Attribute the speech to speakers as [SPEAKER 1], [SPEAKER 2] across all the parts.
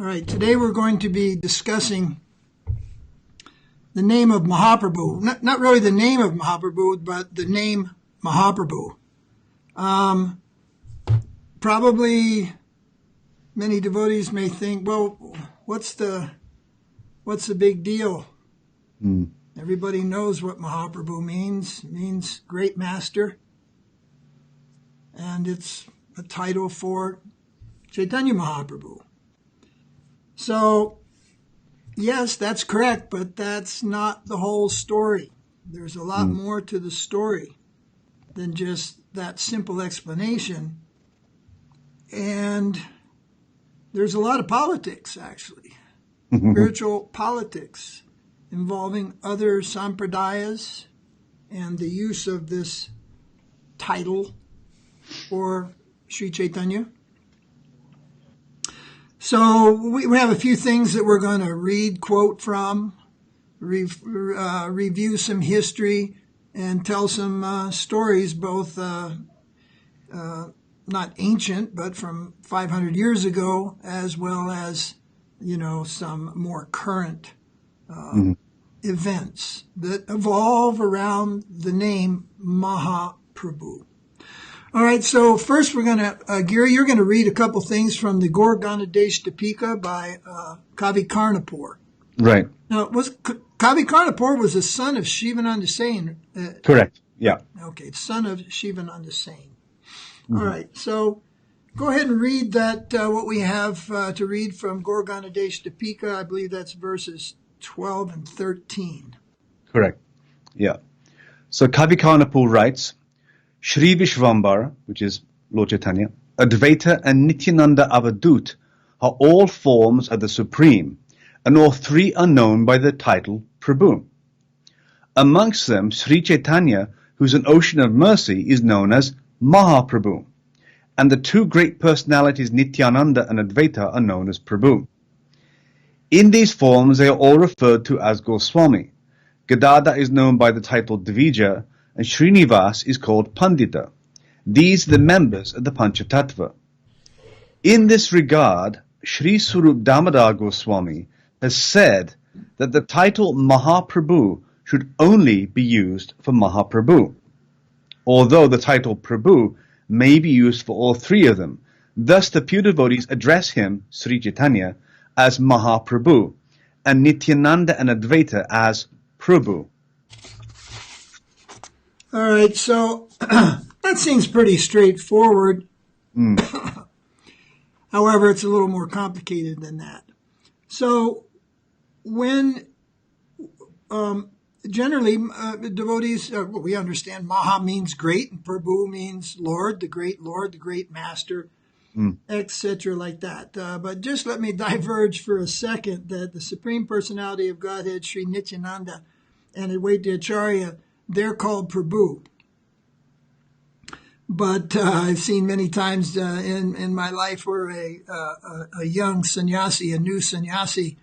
[SPEAKER 1] All right, today we're going to be discussing the name of Mahaprabhu. Not really the name of Mahaprabhu, but the name Mahaprabhu. Probably many devotees may think, well, what's the big deal? Everybody knows what Mahaprabhu means. It means great master. And it's a title for Chaitanya Mahaprabhu. So, yes, that's correct, but that's not the whole story. There's a lot more to the story than just that simple explanation. And there's a lot of politics, actually. Spiritual politics involving other sampradayas and the use of this title for Sri Chaitanya. So we have a few things that we're going to read, quote from, review some history, and tell some stories, both not ancient, but from 500 years ago, as well as, some more current events that evolve around the name Mahaprabhu. All right, so first we're going to, Giri, you're going to read a couple things from the Gadadhara by Kavi Karnapur.
[SPEAKER 2] Right.
[SPEAKER 1] Now, Kavi Karnapur was the son of Shivananda Sain.
[SPEAKER 2] Correct, yeah.
[SPEAKER 1] Okay, son of Shivananda Sain. All right, so go ahead and read that, what we have to read from Gadadhara. I believe that's verses 12 and 13.
[SPEAKER 2] Correct, yeah. So Kavi Karnapur writes, Shri Vishvambar, which is Lord Chaitanya, Advaita and Nityananda Avadut are all forms of the Supreme, and all three are known by the title Prabhu. Amongst them, Sri Chaitanya, who's an ocean of mercy, is known as Mahaprabhu, and the two great personalities Nityananda and Advaita are known as Prabhu. In these forms, they are all referred to as Goswami. Gadadhara is known by the title Dvija, and Srinivas is called Pandita. These are the members of the Panchatattva. In this regard, Sri Swarup Damodar Goswami has said that the title Mahaprabhu should only be used for Mahaprabhu, although the title Prabhu may be used for all three of them. Thus the pure devotees address him, Sri Chaitanya, as Mahaprabhu, and Nityananda and Advaita as Prabhu.
[SPEAKER 1] All right, so that seems pretty straightforward. However, it's a little more complicated than that. So when generally devotees, we understand Maha means great, and Prabhu means Lord, the great master, etc., like that. But just let me diverge for a second that the Supreme Personality of Godhead, Sri Nityananda, and Advaita Acharya, they're called Prabhu. But I've seen many times in my life where a young sannyasi, a new sannyasi,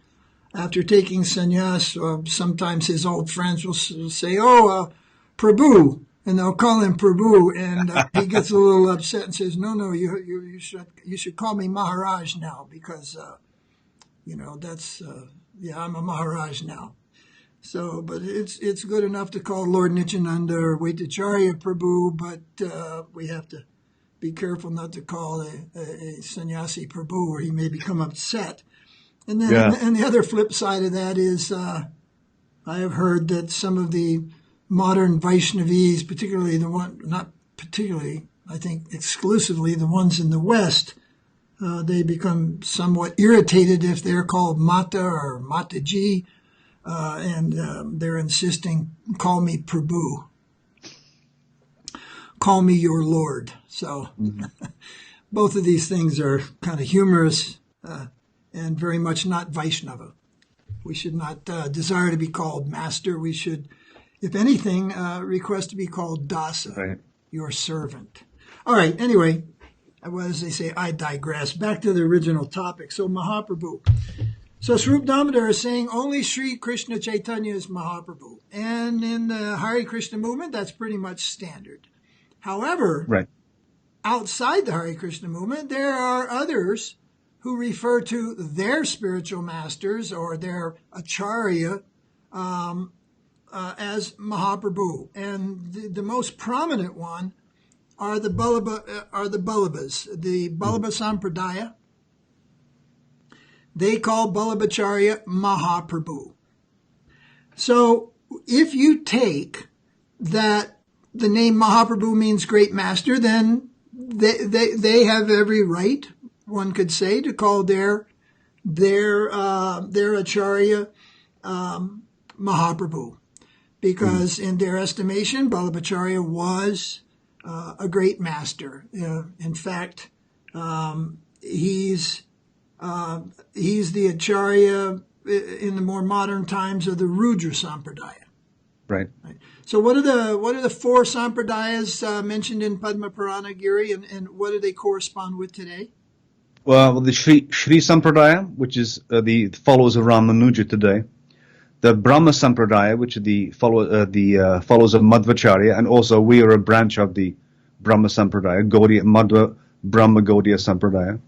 [SPEAKER 1] after taking sannyas, sometimes his old friends will say, Prabhu, and they'll call him Prabhu, and he gets a little upset and says, no, you should call me Maharaj now, because, that's, I'm a Maharaj now. So, but it's good enough to call Lord Nityananda or Advaita Acharya Prabhu, but we have to be careful not to call a sannyasi Prabhu, or he may become upset. And then, and the other flip side of that is, I have heard that some of the modern Vaishnavis, particularly I think exclusively the ones in the West, they become somewhat irritated if they're called Mata or Mataji. And they're insisting, call me Prabhu. Call me your Lord. So both of these things are kind of humorous and very much not Vaishnava. We should not desire to be called master. We should, if anything, request to be called dasa, right, your servant. All right, anyway, as they say, I digress. Back to the original topic. So Mahaprabhu. So Swarup Damodar is saying only Sri Krishna Chaitanya is Mahaprabhu. And in the Hare Krishna movement, that's pretty much standard. However, outside the Hare Krishna movement, there are others who refer to their spiritual masters or their acharya as Mahaprabhu. And the most prominent one are the Vallabhas, the Vallabha Sampradaya. They call Vallabha Acharya Mahaprabhu. So if you take that the name Mahaprabhu means great master, then they have every right, one could say, to call their acharya Mahaprabhu, because in their estimation, Vallabha Acharya was a great master. In fact, he's the acharya in the more modern times of the Rudra Sampradaya.
[SPEAKER 2] Right.
[SPEAKER 1] So what are the four sampradayas mentioned in Padma Purana, Giri, and what do they correspond with today?
[SPEAKER 2] Well, the Sri Sampradaya, which is the followers of Ramanuja today, the Brahma Sampradaya, which are the followers of Madhvacharya, and also we are a branch of the Brahma Sampradaya, Madhva Brahma Gaudiya Sampradaya.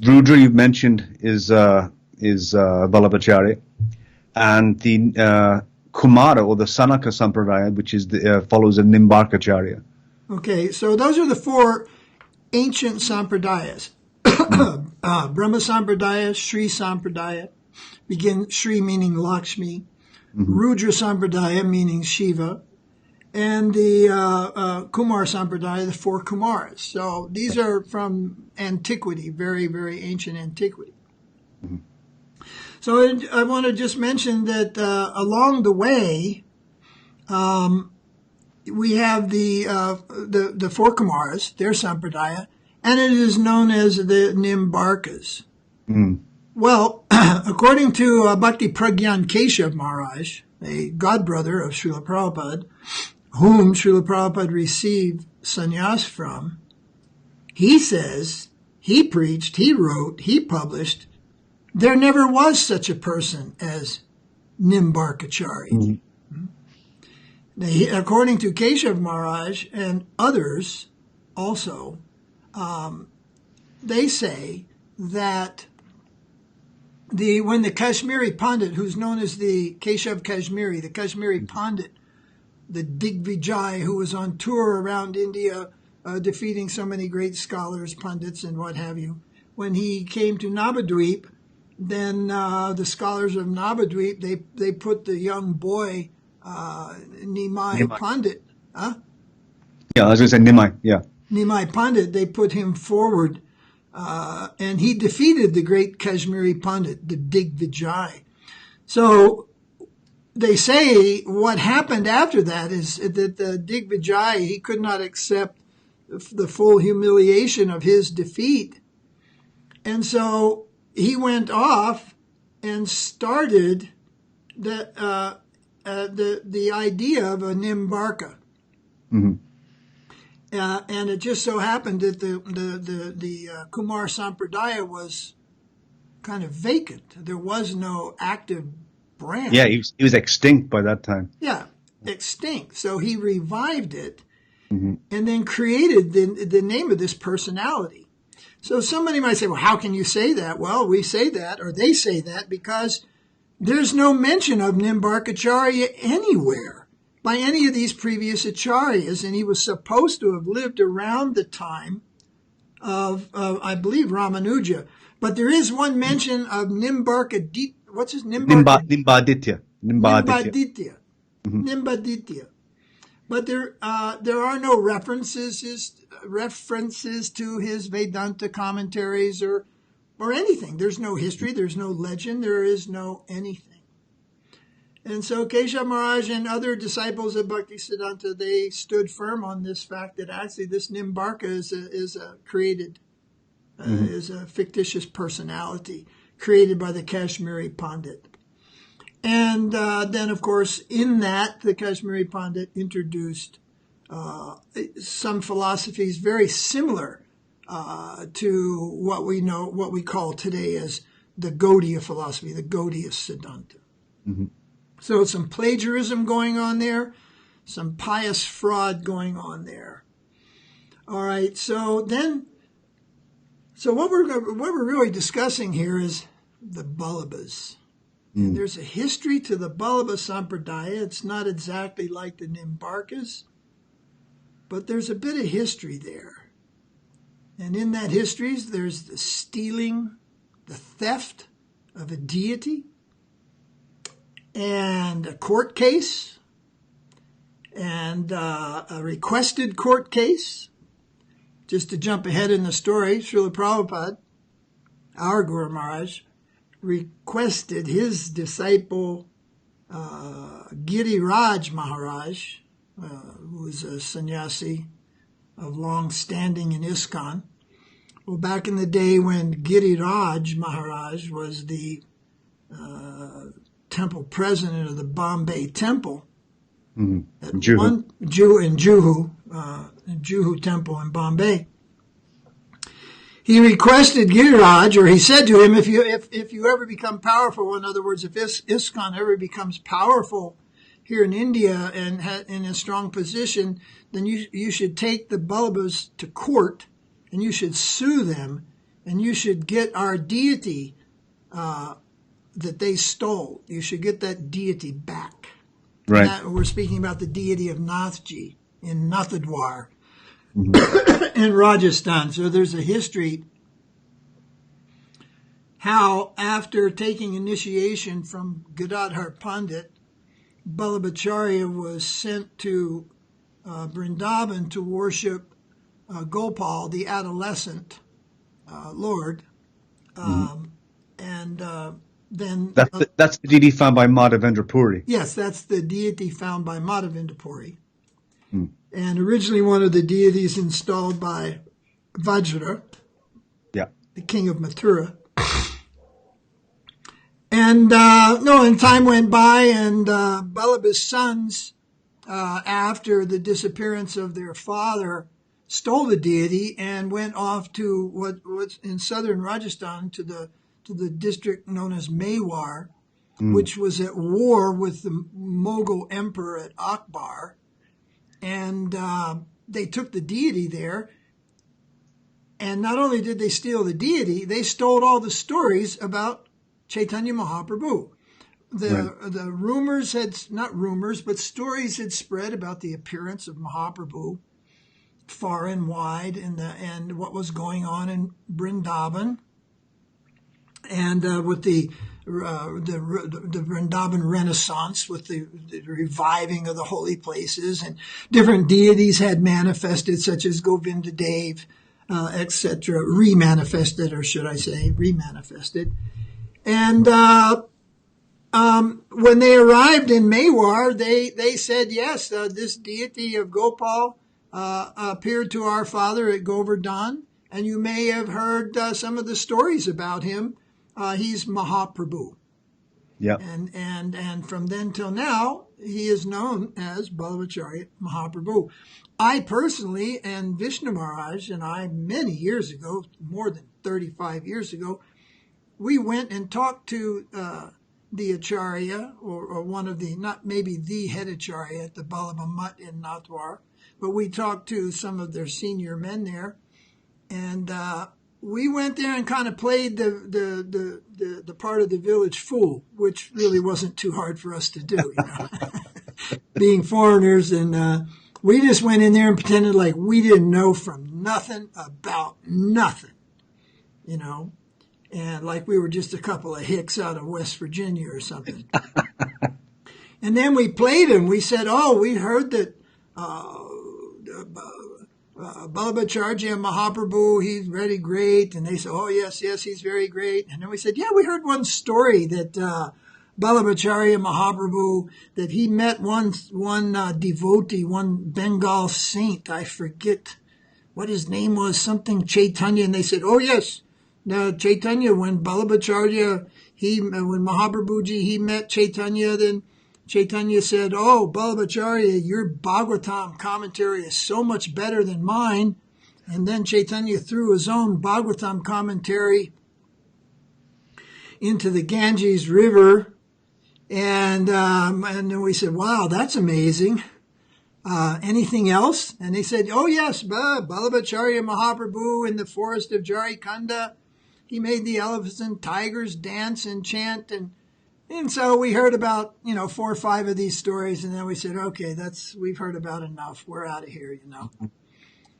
[SPEAKER 2] Rudra, you mentioned, is Vallabha Acharya, and the Kumara or the Sanaka Sampradaya, which is the follows of Nimbarka Acharya.
[SPEAKER 1] Okay, so those are the four ancient sampradayas. Brahma Sampradaya, Sri Sampradaya, Sri meaning Lakshmi, Rudra Sampradaya meaning Shiva, and the Kumar Sampradaya, the four Kumaras. So these are from antiquity, very, very ancient antiquity. Mm-hmm. So I want to just mention that along the way, we have the four Kumaras, their Sampradaya, and it is known as the Nimbarkas. Mm. Well, according to Bhakti Pragyan Keshav Maharaj, a godbrother of Srila Prabhupada, whom Srila Prabhupada received sannyas from, he says, he preached, he wrote, he published, there never was such a person as Nimbarkacharya. Mm-hmm. According to Keshav Maharaj and others also, they say that when the Kashmiri Pandit, who's known as the Keshav Kashmiri, the Kashmiri Pandit, the Digvijay, who was on tour around India, defeating so many great scholars, pundits, and what have you, when he came to Navadvip, then the scholars of Navadvip, they put the young boy, Nimai Pandit. Huh?
[SPEAKER 2] Yeah, I was going to say Nimai, yeah.
[SPEAKER 1] Nimai Pandit, they put him forward, and he defeated the great Kashmiri Pandit, the Digvijay. So they say what happened after that is that the Digvijay, he could not accept the full humiliation of his defeat. And so he went off and started the idea of a Nimbarka. Mm-hmm. And it just so happened that the Kumar Sampradaya was kind of vacant. There was no active brand.
[SPEAKER 2] Yeah, he was extinct by that time.
[SPEAKER 1] Yeah, extinct. So he revived it, mm-hmm. and then created the name of this personality. So somebody might say, well, how can you say that? Well, we say that, or they say that, because there's no mention of Nimbarkacharya anywhere by any of these previous acharyas, and he was supposed to have lived around the time of I believe, Ramanuja. But there is one mention of Nimbarkaditya. What's his name?
[SPEAKER 2] Nimbaditya.
[SPEAKER 1] Nimbaditya. Mm-hmm. Nimbaditya. But there are no references to his Vedanta commentaries or anything. There's no history. There's no legend. There is no anything. And so Keshav Maharaj and other disciples of Bhaktisiddhanta, they stood firm on this fact that actually this Nimbarka is a created, mm-hmm. is a fictitious personality created by the Kashmiri Pandit. And then, of course, in that, the Kashmiri Pandit introduced some philosophies very similar to what we call today as the Gaudiya philosophy, the Gaudiya-Siddhanta. Mm-hmm. So some plagiarism going on there, some pious fraud going on there. All right, so then So what we're really discussing here is the Vallabhas. And there's a history to the Vallabha Sampradaya. It's not exactly like the Nimbarkas, but there's a bit of history there. And in that history, there's the stealing, the theft of a deity, and a court case, and a requested court case. Just to jump ahead in the story, Srila Prabhupada, our Guru Maharaj, requested his disciple Giriraj Maharaj, who was a sannyasi of long standing in ISKCON. Well, back in the day when Giriraj Maharaj was the temple president of the Bombay Temple, at
[SPEAKER 2] Juhu.
[SPEAKER 1] Juhu Temple in Bombay, he requested Giriraj, or he said to him, if you ever become powerful, in other words, if ISKCON ever becomes powerful here in India and in a strong position, then you should take the Vallabhas to court and you should sue them and you should get our deity that they stole. You should get that deity back.
[SPEAKER 2] Right.
[SPEAKER 1] We're speaking about the deity of Nathji in Nathadwar in Rajasthan. So there's a history how after taking initiation from Gadadhara Pandita, Vallabha Acharya was sent to Vrindavan to worship Gopal, the adolescent Lord. Then
[SPEAKER 2] that's the deity found by Madhavendra Puri.
[SPEAKER 1] Yes, that's the deity found by Madhavendra Puri. And originally one of the deities installed by Vajra, the king of Mathura. And and time went by, and Vallabha's sons, after the disappearance of their father, stole the deity and went off to what's in southern Rajasthan to the district known as Mewar, which was at war with the Mughal emperor at Akbar. And they took the deity there. And not only did they steal the deity, they stole all the stories about Chaitanya Mahaprabhu. The rumors not rumors, but stories had spread about the appearance of Mahaprabhu far and wide and what was going on in Vrindavan. And with the Vrindavan Renaissance, with the reviving of the holy places, and different deities had manifested, such as Govinda Dev, etc., remanifested. And when they arrived in Mewar, they said, yes, this deity of Gopal appeared to our father at Govardhan, and you may have heard some of the stories about him. He's Mahaprabhu. Yeah. And from then till now, he is known as Vallabha Acharya Mahaprabhu. I personally, and Vishnu Maharaj and I, many years ago, more than 35 years ago, we went and talked to the Acharya, or one of the, not maybe the head Acharya at the Vallabha Mutt in Nathdwar, but we talked to some of their senior men there, and we went there and kind of played the part of the village fool, which really wasn't too hard for us to do, being foreigners. And we just went in there and pretended like we didn't know from nothing about nothing, and like we were just a couple of hicks out of West Virginia or something. And then we played him. We said, we heard that Vallabha Acharya Mahaprabhu, he's very great. And they said, yes, he's very great. And then we said, we heard one story that Vallabha Acharya Mahaprabhu, that he met one devotee, one Bengal saint. I forget what his name was, something Chaitanya. And they said, yes. Now, Chaitanya, when Vallabha Acharya, when Mahaprabhuji, he met Chaitanya, then Chaitanya said, Vallabha Acharya, your Bhagavatam commentary is so much better than mine. And then Chaitanya threw his own Bhagavatam commentary into the Ganges River. And then we said, wow, that's amazing. anything else? And they said, oh yes, Vallabha Acharya Mahaprabhu in the forest of Jharikanda, he made the elephants and tigers dance and chant, and so we heard about 4 or 5 of these stories, and then we said, okay, we've heard about enough. We're out of here,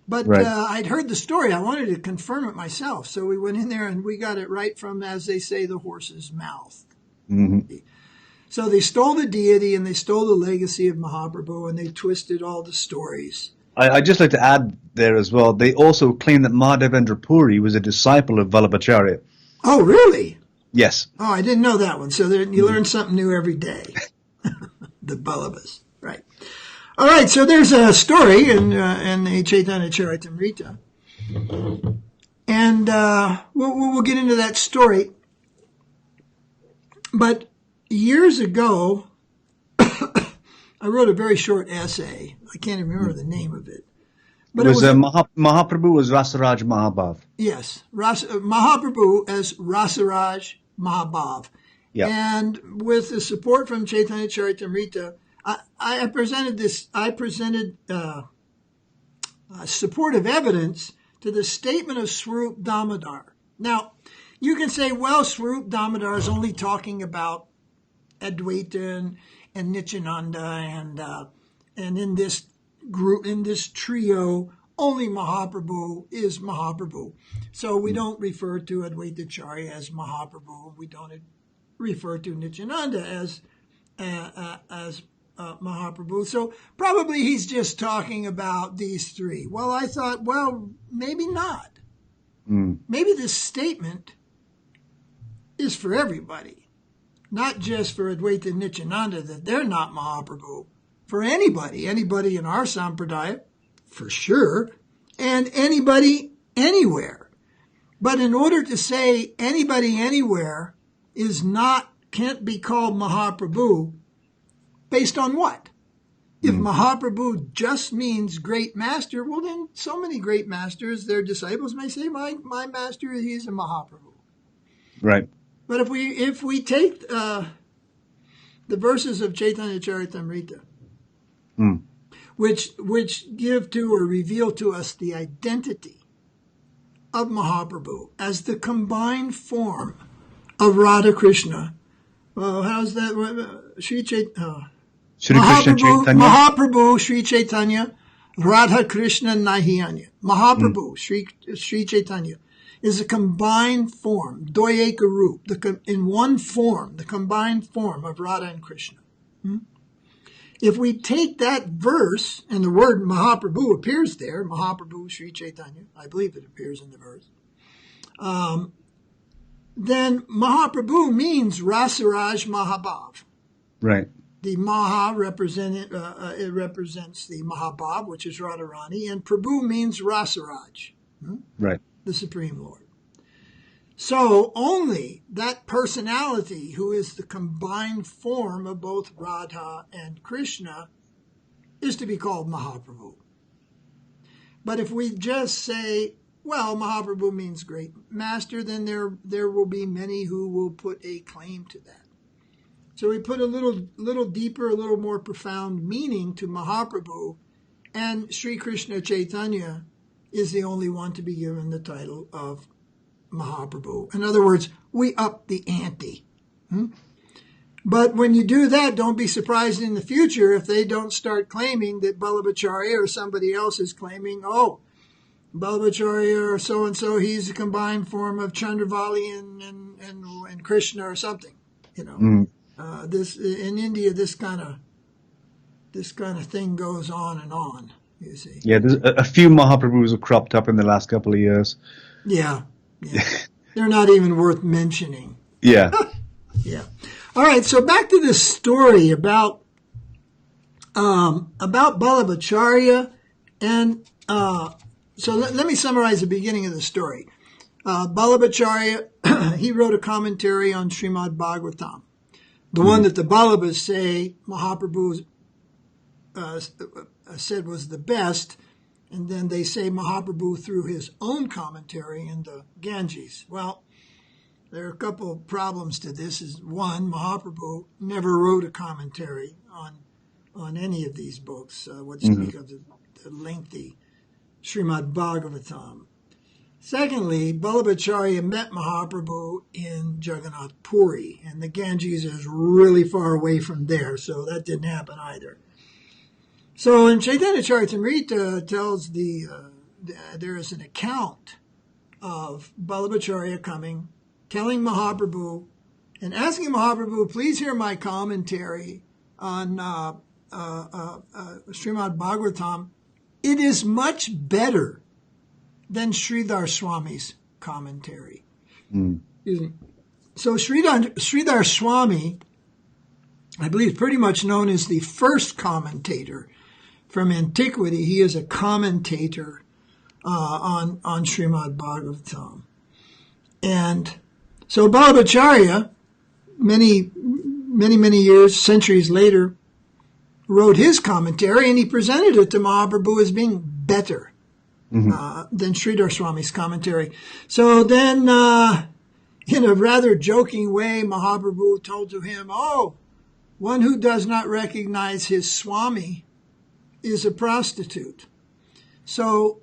[SPEAKER 1] But
[SPEAKER 2] Right.
[SPEAKER 1] I'd heard the story. I wanted to confirm it myself, so we went in there and we got it right from, as they say, the horse's mouth.
[SPEAKER 2] Mm-hmm.
[SPEAKER 1] So they stole the deity and they stole the legacy of Mahaprabhu, and they twisted all the stories.
[SPEAKER 2] I'd just like to add there as well, they also claim that Mahadevendra Puri was a disciple of Vallabha Acharya.
[SPEAKER 1] Oh, really?
[SPEAKER 2] Yes.
[SPEAKER 1] Oh, I didn't know that one. So you learn something new every day. The Vallabhas, right. All right, so there's a story in the Chaitanya Charitamrita. And we'll get into that story. But years ago, I wrote a very short essay. I can't even remember the name of it. But
[SPEAKER 2] Mahaprabhu was Rasaraja Mahabhava.
[SPEAKER 1] Yes, Mahaprabhu as Rasaraja Mahabhava.
[SPEAKER 2] Yeah.
[SPEAKER 1] And with the support from Chaitanya Charitamrita, I presented supportive evidence to the statement of Swarup Damodar. Now, you can say, well, Swarup Damodar is only talking about Advaita and Nityananda, and in this group, in this trio, only Mahaprabhu is Mahaprabhu. So we don't refer to Advaita Acharya as Mahaprabhu. We don't refer to Nityananda as Mahaprabhu. So probably he's just talking about these 3. Well, I thought, well, maybe not. Maybe this statement is for everybody, not just for Advaita and Nityananda, that they're not Mahaprabhu. For anybody in our sampradaya, for sure, and anybody anywhere. But in order to say anybody anywhere can't be called Mahaprabhu, based on what? If Mahaprabhu just means great master, well then so many great masters, their disciples may say, my master, he's a Mahaprabhu.
[SPEAKER 2] Right.
[SPEAKER 1] But if we take the verses of Chaitanya Charitamrita, which give to or reveal to us the identity of Mahaprabhu as the combined form of Radha Krishna. How's that? Sri Krishna Chaitanya. Mahaprabhu, Sri Chaitanya, Radha Krishna Nahianya. Mahaprabhu, Sri Chaitanya, is a combined form, Doyeka Roop, in one form, the combined form of Radha and Krishna. If we take that verse, and the word Mahaprabhu appears there, Mahaprabhu, Sri Chaitanya, I believe it appears in the verse, then Mahaprabhu means Rasaraj Mahabhava.
[SPEAKER 2] Right.
[SPEAKER 1] The Maha represents the Mahabhava, which is Radharani, and Prabhu means Rasaraj,
[SPEAKER 2] right,
[SPEAKER 1] the Supreme Lord. So only that personality, who is the combined form of both Radha and Krishna, is to be called Mahaprabhu. But if we just say, well, Mahaprabhu means great master, then there will be many who will put a claim to that. So we put a little deeper, a little more profound meaning to Mahaprabhu, and Sri Krishna Chaitanya is the only one to be given the title of Mahaprabhu. In other words, we up the ante. But when you do that, don't be surprised in the future if they don't start claiming that Vallabha Acharya or somebody else is claiming, oh, Vallabha Acharya or so-and-so, he's a combined form of Chandravali and Krishna or something. This in India, this kind of thing goes on and on. You see.
[SPEAKER 2] Yeah, there's a few Mahaprabhus have cropped up in the last couple of years.
[SPEAKER 1] Yeah. They're not even worth mentioning.
[SPEAKER 2] Yeah.
[SPEAKER 1] Yeah. All right. So back to this story about Vallabha Acharya, and so let me summarize the beginning of the story. Vallabha Acharya, he wrote a commentary on Srimad Bhagavatam, the one that the Vallabhas say Mahaprabhu said was the best, and then they say Mahaprabhu threw his own commentary in the Ganges. Well, there are a couple of problems to this. One, Mahaprabhu never wrote a commentary on any of these books, what to speak of the lengthy Srimad Bhagavatam. Secondly, Vallabha Acharya met Mahaprabhu in Jagannath Puri, and the Ganges is really far away from there, so that didn't happen either. So in Chaitanya Charitamrita tells there is an account of Vallabha Acharya coming, telling Mahaprabhu, and asking Mahaprabhu, please hear my commentary on Srimad Bhagavatam. It is much better than Sridhar Swami's commentary. So Sridhar Swami, I believe, pretty much known as the first commentator from antiquity. He is a commentator on Srimad Bhagavatam. And so Vallabha Acharya, many years, centuries later, wrote his commentary, and he presented it to Mahaprabhu as being better than Sridhar Swami's commentary. So then, in a rather joking way, Mahaprabhu told to him, one who does not recognize his Swami is a prostitute. So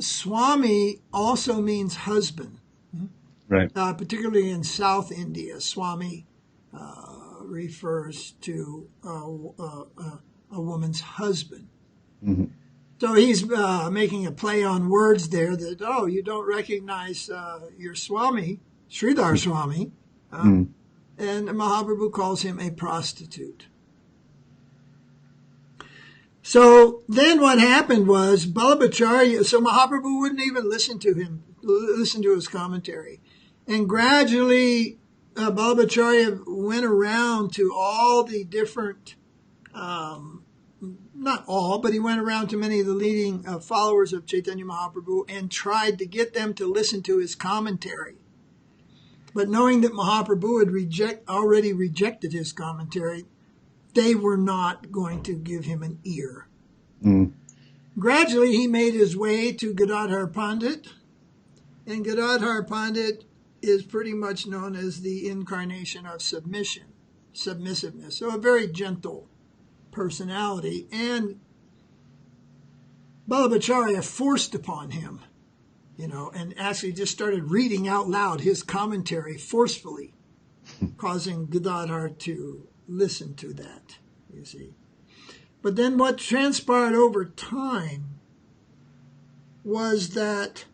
[SPEAKER 1] Swami also means husband.
[SPEAKER 2] Right.
[SPEAKER 1] Particularly in South India, Swami refers to a woman's husband. So he's making a play on words there that, you don't recognize your Swami, Sridhar Swami, and Mahaprabhu calls him a prostitute. So then what happened was Vallabha Acharya, so Mahaprabhu wouldn't even listen to his commentary. And gradually, Vallabha Acharya went around to all the different, not all, but he went around to many of the leading followers of Chaitanya Mahaprabhu and tried to get them to listen to his commentary. But knowing that Mahaprabhu had already rejected his commentary, they were not going to give him an ear. Gradually, he made his way to Gadadhara Pandita, and Gadadhara Pandita is pretty much known as the incarnation of submissiveness. So a very gentle personality. And Vallabha Acharya forced upon him, and actually just started reading out loud his commentary forcefully, causing Gadadhara to listen to that, you see. But then what transpired over time was that,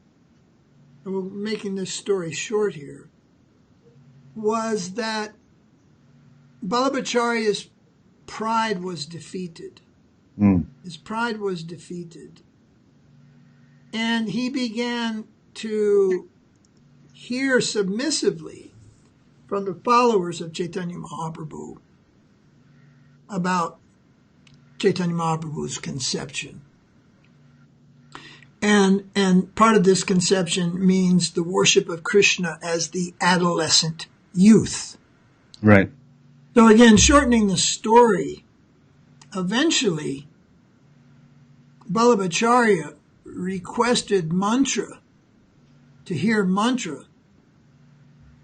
[SPEAKER 1] and we're making this story short here, was that Vallabha Acharya's pride was defeated. His pride was defeated. And he began to hear submissively from the followers of Chaitanya Mahaprabhu about Chaitanya Mahaprabhu's conception. And part of this conception means the worship of Krishna as the adolescent youth.
[SPEAKER 2] Right.
[SPEAKER 1] So again, shortening the story, eventually Vallabha Acharya requested mantra, to hear mantra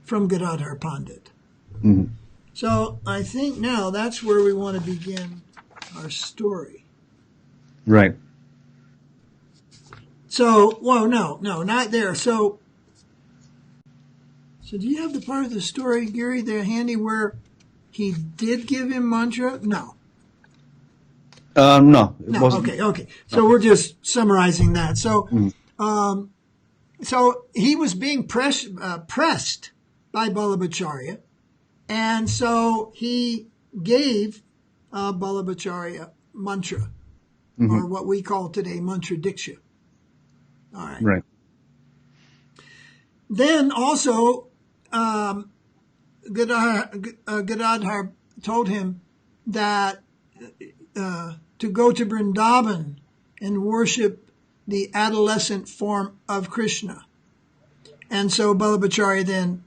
[SPEAKER 1] from Gadadhara Pandita. So I think now that's where we want to begin our story.
[SPEAKER 2] Right.
[SPEAKER 1] So, no, not there. So do you have the part of the story, Gary, there handy where he did give him mantra? No.
[SPEAKER 2] No, it wasn't.
[SPEAKER 1] Okay. So we're just summarizing that. So, so he was being pressed by Vallabha Acharya, and so he gave Vallabha Acharya mantra, or what we call today mantra-diksa. All right.
[SPEAKER 2] Right.
[SPEAKER 1] Then also, Gadadhar told him that to go to Vrindavan and worship the adolescent form of Krishna. And so Vallabha Acharya then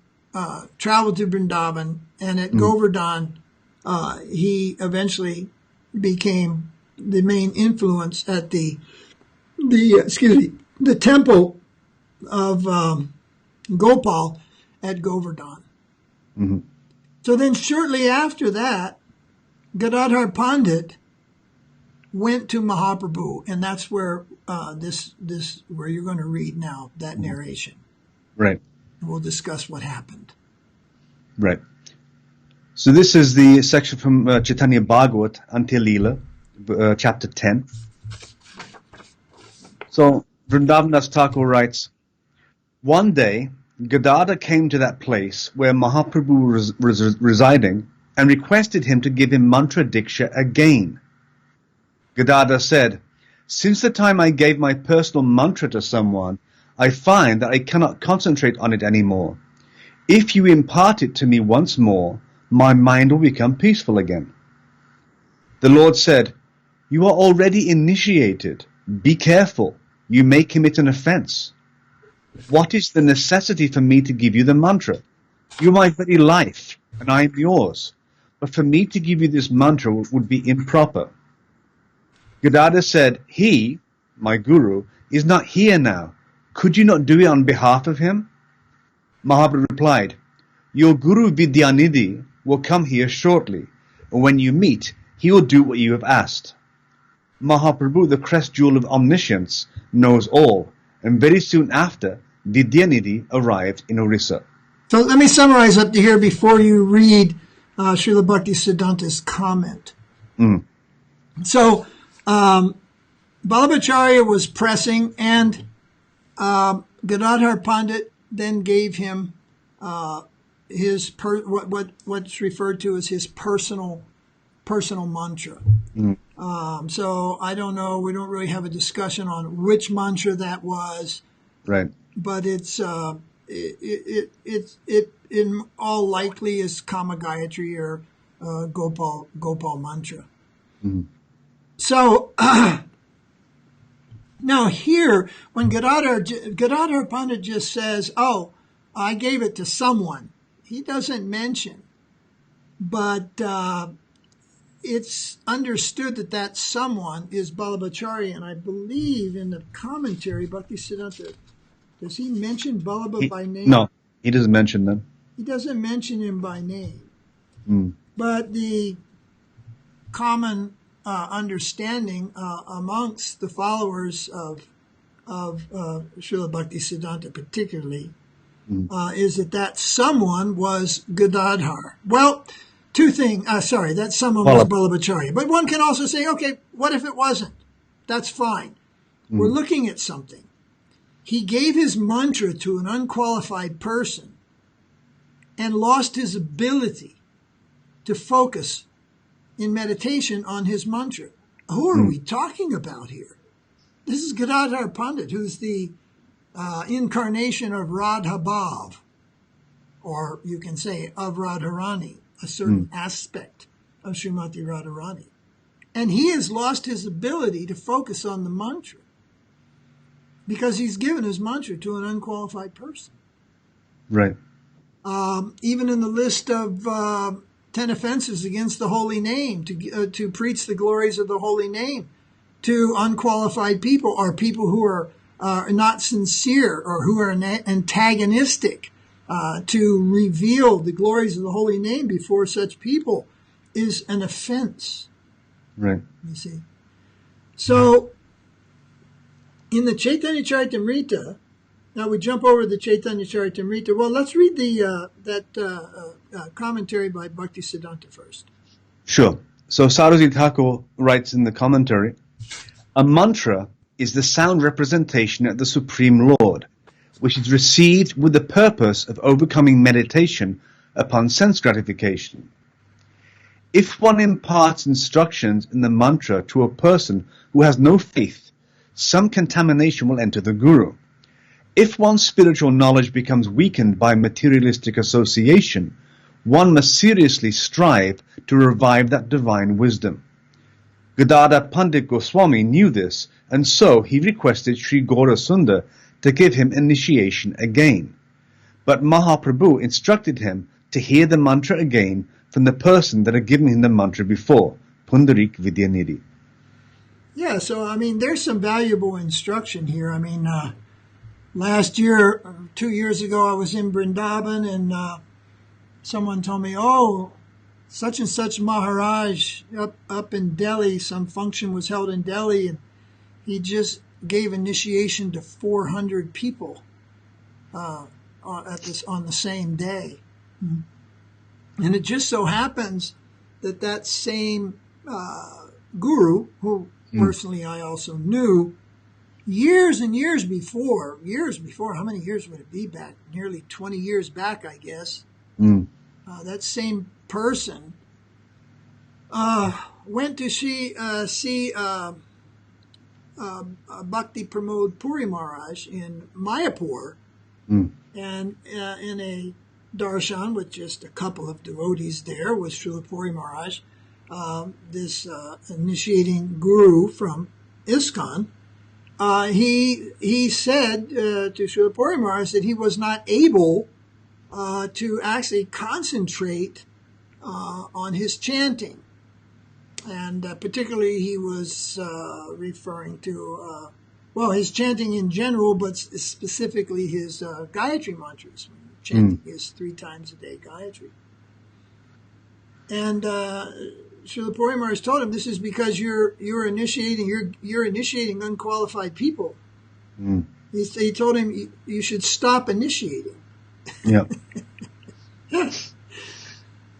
[SPEAKER 1] traveled to Vrindavan, and at Govardhan, he eventually became the main influence at the temple of Gopal at Govardhan.
[SPEAKER 2] Mm-hmm.
[SPEAKER 1] So then shortly after that, Gadadhara Pandita went to Mahaprabhu, and that's where where you're going to read now, that narration.
[SPEAKER 2] Right.
[SPEAKER 1] We'll discuss what happened.
[SPEAKER 2] Right. So this is the section from Chaitanya Bhagavat, Antya-lila, chapter 10. So Vrindavan Thakur writes, one day, Gadadhara came to that place where Mahaprabhu was residing and requested him to give him mantra-diksa again. Gadadhara said, since the time I gave my personal mantra to someone, I find that I cannot concentrate on it anymore. If you impart it to me once more, my mind will become peaceful again. The Lord said, you are already initiated. Be careful. You may commit an offense. What is the necessity for me to give you the mantra? You are my very life, and I am yours. But for me to give you this mantra would be improper. Gadadhara said, he, my guru, is not here now. Could you not do it on behalf of him? Mahaprabhu replied, your guru Vidyanidhi will come here shortly, and when you meet, he will do what you have asked. Mahaprabhu, the crest jewel of omniscience, knows all, and very soon after, Vidyanidhi arrived in Orissa.
[SPEAKER 1] So let me summarize up to here before you read Srila Bhaktisiddhanta's comment. So Vallabha Acharya was pressing, and Gadadhara Pandit then gave him what's referred to as his personal mantra. So I don't know. We don't really have a discussion on which mantra that was.
[SPEAKER 2] Right.
[SPEAKER 1] But it's in all likely is Kama Gayatri or Gopal mantra. So now here, when Gadadhara Pandit just says, "Oh, I gave it to someone," he doesn't mention, but it's understood that someone is Vallabha Acharya, and I believe in the commentary, Bhaktisiddhanta, does he mention Vallabha by name?
[SPEAKER 2] No, he doesn't mention them.
[SPEAKER 1] He doesn't mention him by name. But the common understanding amongst the followers of Srila Bhaktisiddhanta particularly is that someone was Gadadhara. Well, two things. That someone was Vallabha Acharya. But one can also say, okay, what if it wasn't? That's fine. We're looking at something. He gave his mantra to an unqualified person and lost his ability to focus in meditation on his mantra. Who are we talking about here? This is Gadadhara Pandit, who's the incarnation of Radha Bhav, or you can say of Radharani, a certain aspect of Srimati Radharani. And he has lost his ability to focus on the mantra because he's given his mantra to an unqualified person.
[SPEAKER 2] Right.
[SPEAKER 1] Even in the list of 10 offenses against the holy name, to preach the glories of the holy name to unqualified people, or people who are not sincere or who are antagonistic, to reveal the glories of the holy name before such people is an offense.
[SPEAKER 2] Right.
[SPEAKER 1] You see. So, in the Chaitanya Charitamrita, now we jump over to the Chaitanya Charitamrita. Well, let's read that commentary by Bhaktisiddhanta first.
[SPEAKER 2] Sure. So Saraswati Thakur writes in the commentary, a mantra is the sound representation of the Supreme Lord, which is received with the purpose of overcoming meditation upon sense gratification. If one imparts instructions in the mantra to a person who has no faith, some contamination will enter the guru. If one's spiritual knowledge becomes weakened by materialistic association, one must seriously strive to revive that divine wisdom. Gadadhara Pandit Goswami knew this, and so he requested Sri Gaurasundar to give him initiation again. But Mahaprabhu instructed him to hear the mantra again from the person that had given him the mantra before, Pundarik Vidyanidhi.
[SPEAKER 1] Yeah, so, there's some valuable instruction here. Last year, 2 years ago, I was in Vrindavan, and someone told me, such and such Maharaj up in Delhi, some function was held in Delhi, and he just gave initiation to 400 people on the same day. And it just so happens that same guru, who personally I also knew, years and years before, how many years would it be back? Nearly 20 years back, I guess. That same person went to see Bhakti Pramod Puri Maharaj in Mayapur, and in a darshan with just a couple of devotees there was Srila Puri Maharaj, this initiating guru from ISKCON. He said to Srila Puri Maharaj that he was not able to actually concentrate on his chanting. And particularly he was referring to, his chanting in general, but specifically his Gayatri mantras. Chanting is 3 times a day Gayatri. And Srila Puri Maharaj told him, this is because you're initiating unqualified people. He told him, you should stop initiating.
[SPEAKER 2] Yeah.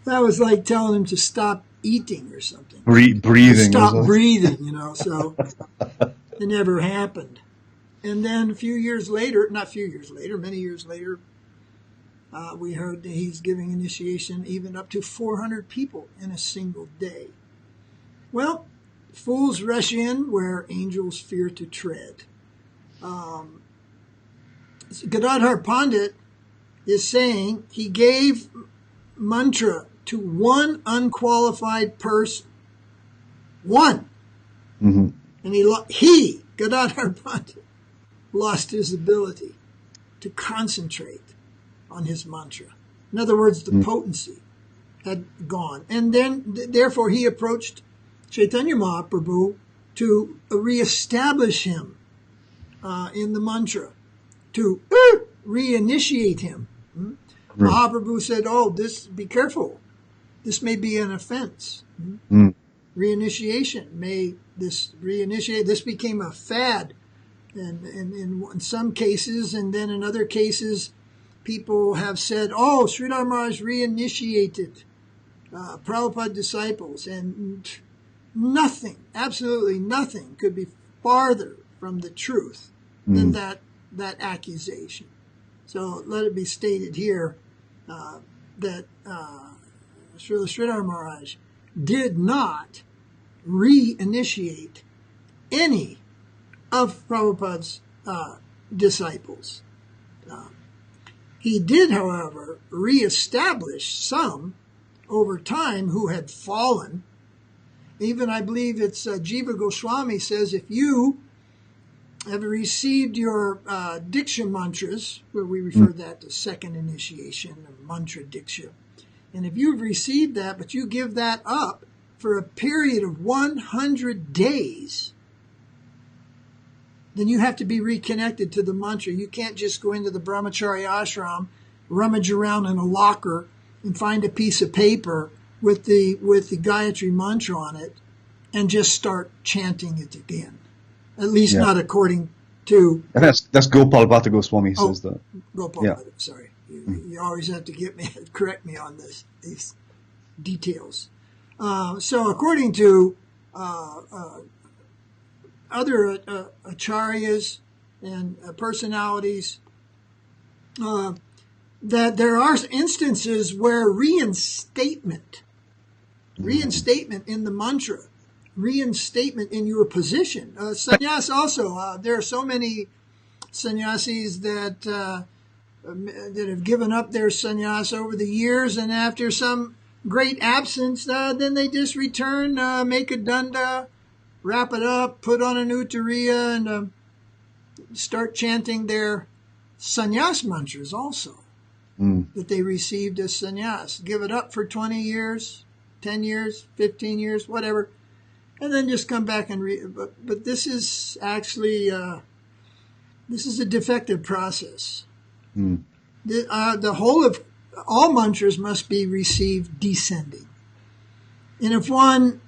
[SPEAKER 1] That was like telling him to stop eating or something.
[SPEAKER 2] Breathing.
[SPEAKER 1] Stop breathing, so it never happened. And then many years later, we heard that he's giving initiation even up to 400 people in a single day. Well, fools rush in where angels fear to tread. Gadadhara Pandita is saying he gave mantra to one unqualified person. One. And he, Gadadhara Pandita, lost his ability to concentrate on his mantra. In other words, the potency had gone. And then, therefore, he approached Chaitanya Mahaprabhu to reestablish him in the mantra, to reinitiate him. Mahaprabhu said, be careful. This may be an offense. Reinitiation this became a fad. And in some cases, and then in other cases, people have said, Sridhara Maharaj reinitiated Prabhupada disciples, and nothing, absolutely nothing, could be farther from the truth than that accusation. So let it be stated here that Sridhara Maharaj did not reinitiate any of Prabhupada's disciples. He did, however, reestablish some over time who had fallen. Even I believe it's Jiva Goswami says, if you have received your diksha mantras, where we refer that to second initiation, or mantra-diksa, and if you've received that, but you give that up for a period of 100 days, then you have to be reconnected to the mantra. You can't just go into the brahmachari ashram, rummage around in a locker, and find a piece of paper with the Gayatri mantra on it, and just start chanting it again. At least not according to...
[SPEAKER 2] And that's Gopal Bhatta Goswami says that.
[SPEAKER 1] Gopal Bhatta, sorry. You always have to correct me on these details. So according to other acharyas and personalities, that there are instances where reinstatement in the mantra, reinstatement in your position. Sannyas also, there are so many sannyasis that have given up their sannyas over the years, and after some great absence, then they just return, make a danda, wrap it up, put on an uttariya, and start chanting their sannyas mantras also that they received as sannyas. Give it up for 20 years, 10 years, 15 years, whatever, and then just come back and but this is actually this is a defective process. The whole of all mantras must be received descending. And if one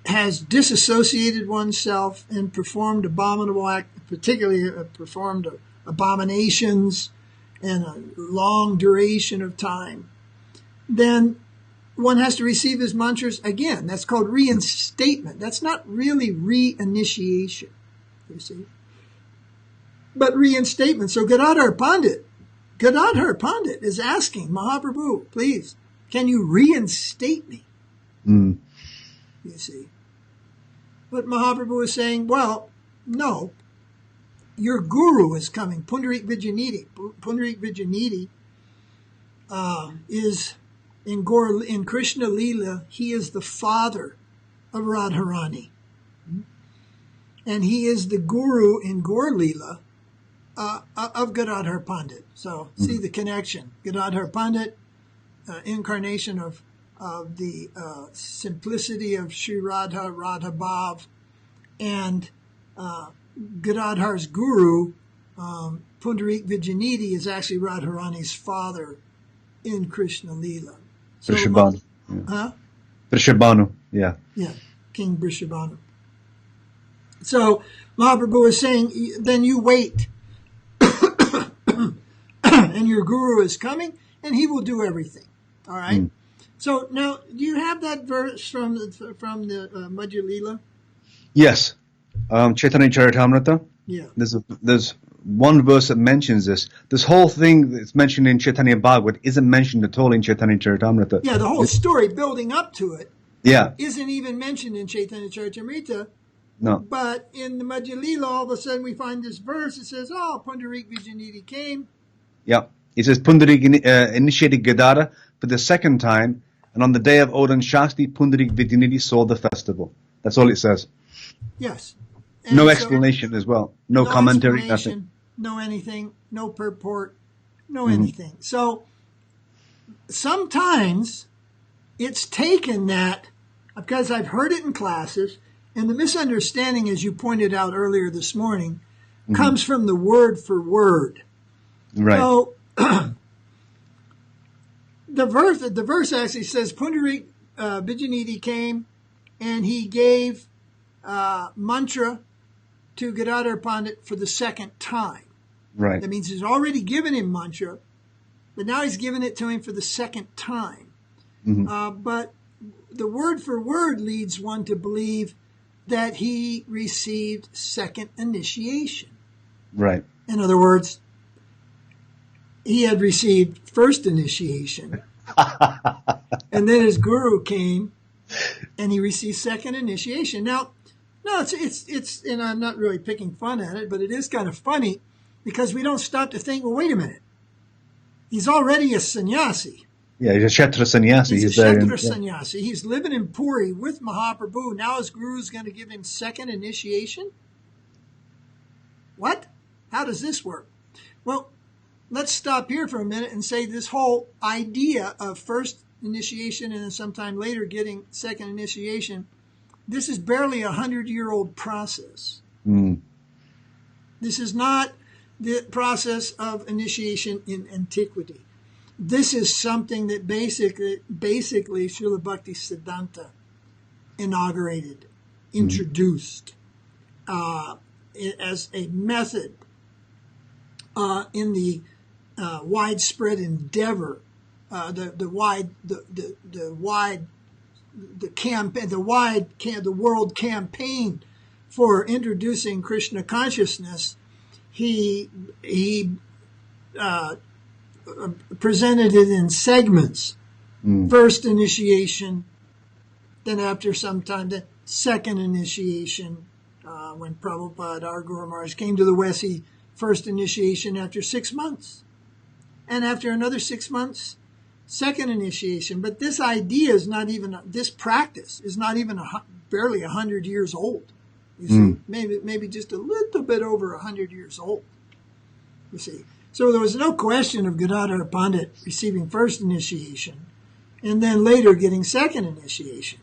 [SPEAKER 1] has disassociated oneself and performed abominable acts, particularly performed abominations and a long duration of time, then one has to receive his mantras again. That's called reinstatement. That's not really reinitiation, you see, but reinstatement. So Gadadhara Pandit is asking Mahaprabhu, please, can you reinstate me?
[SPEAKER 2] Mm.
[SPEAKER 1] You see. But Mahaprabhu is saying, well, no, your guru is coming, Pundarik Vijayanidhi. Pundarik Vijayanidhi is, in Krishna Lila, he is the father of Radharani. And he is the guru in Gaur Lila of Gadadhara Pandit. So see the connection. Gadadhara Pandit, incarnation of the simplicity of Sri Radha, Radha Bhav, and Gadadhar's guru, Pundarik Vijayanidhi, is actually Radharani's father in Krishna Lila. So,
[SPEAKER 2] Vrishabhanu.
[SPEAKER 1] Huh?
[SPEAKER 2] Vrishabhanu, yeah.
[SPEAKER 1] Yeah, King Vrishabhanu. So Mahaprabhu is saying, then you wait. And your guru is coming, and he will do everything. All right? So now, do you have that verse from the Madhya Lila?
[SPEAKER 2] Yes. Chaitanya Charitamrita.
[SPEAKER 1] Yeah.
[SPEAKER 2] There's one verse that mentions this. This whole thing that's mentioned in Chaitanya Bhagavat isn't mentioned at all in Chaitanya Charitamrita.
[SPEAKER 1] Yeah, the whole story building up to it
[SPEAKER 2] Yeah.
[SPEAKER 1] isn't even mentioned in Chaitanya Charitamrita.
[SPEAKER 2] No.
[SPEAKER 1] But in the Madhya Lila, all of a sudden we find this verse. It says, Pundarik Vijayanidhi came.
[SPEAKER 2] Yeah. It says Pundarik initiated Gadadhara for the second time, and on the day of Odan Shasti, Pundarik Vijayanidhi saw the festival. That's all it says.
[SPEAKER 1] Yes. And
[SPEAKER 2] no
[SPEAKER 1] so,
[SPEAKER 2] explanation as well. No commentary, nothing.
[SPEAKER 1] No anything, no purport, no anything. So sometimes it's taken that, because I've heard it in classes, and the misunderstanding, as you pointed out earlier this morning, comes from the word for word.
[SPEAKER 2] Right.
[SPEAKER 1] So the verse actually says Pundarik Vijayanidhi came and he gave mantra to Gadadhara Pandit for the second time.
[SPEAKER 2] Right.
[SPEAKER 1] That means he's already given him mantra, but now he's given it to him for the second time. But the word for word leads one to believe that he received second initiation.
[SPEAKER 2] Right.
[SPEAKER 1] In other words, he had received first initiation, and then his guru came, and he received second initiation. Now, no, it's, and I'm not really picking fun at it, but it is kind of funny because we don't stop to think, well, wait a minute. He's already a sannyasi.
[SPEAKER 2] Yeah, he's a Kshetra sannyasi.
[SPEAKER 1] He's a Kshetra sannyasi. He's living in Puri with Mahaprabhu. Now his guru's going to give him second initiation? What? How does this work? Well, let's stop here for a minute and say this whole idea of first initiation and then sometime later getting second initiation, this is barely 100-year-old process. This is not the process of initiation in antiquity. This is something that basically Srila Bhakti Siddhanta inaugurated, introduced as a method in the widespread endeavor, the world campaign for introducing Krishna consciousness. He presented it in segments. First initiation, then after some time, the second initiation. When Prabhupada, our Guru Maharaj, came to the West, he first initiation after 6 months. And after another 6 months, second initiation. But this idea is not even, this practice is not even barely 100 years old. You see, maybe just a little bit over 100 years old. You see. So there was no question of Gadadhara Pandit receiving first initiation and then later getting second initiation.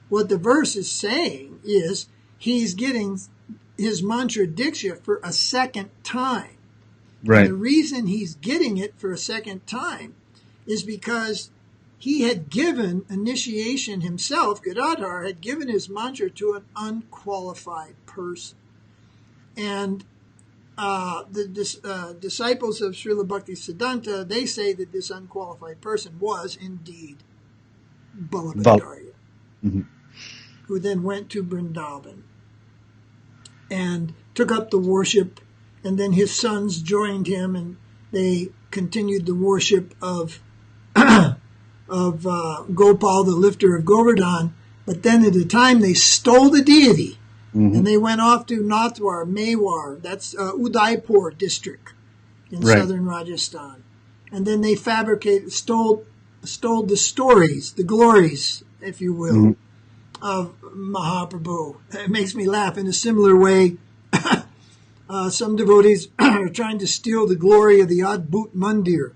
[SPEAKER 1] What the verse is saying is he's getting his mantra-diksa for a second time.
[SPEAKER 2] Right.
[SPEAKER 1] And the reason he's getting it for a second time is because he had given initiation himself. Gadadhara had given his mantra to an unqualified person. And the disciples of Srila Bhaktisiddhanta, they say that this unqualified person was indeed Vallabha Acharya, who then went to Vrindavan and took up the worship, and then his sons joined him, and they continued the worship of Gopal, the lifter of Govardhan. But then at the time they stole the deity, and they went off to Nathwar, Mewar, that's Udaipur district in southern Rajasthan. And then they stole the stories, the glories, if you will, of Mahaprabhu. It makes me laugh. In a similar way, some devotees are trying to steal the glory of the Adbhut Mandir.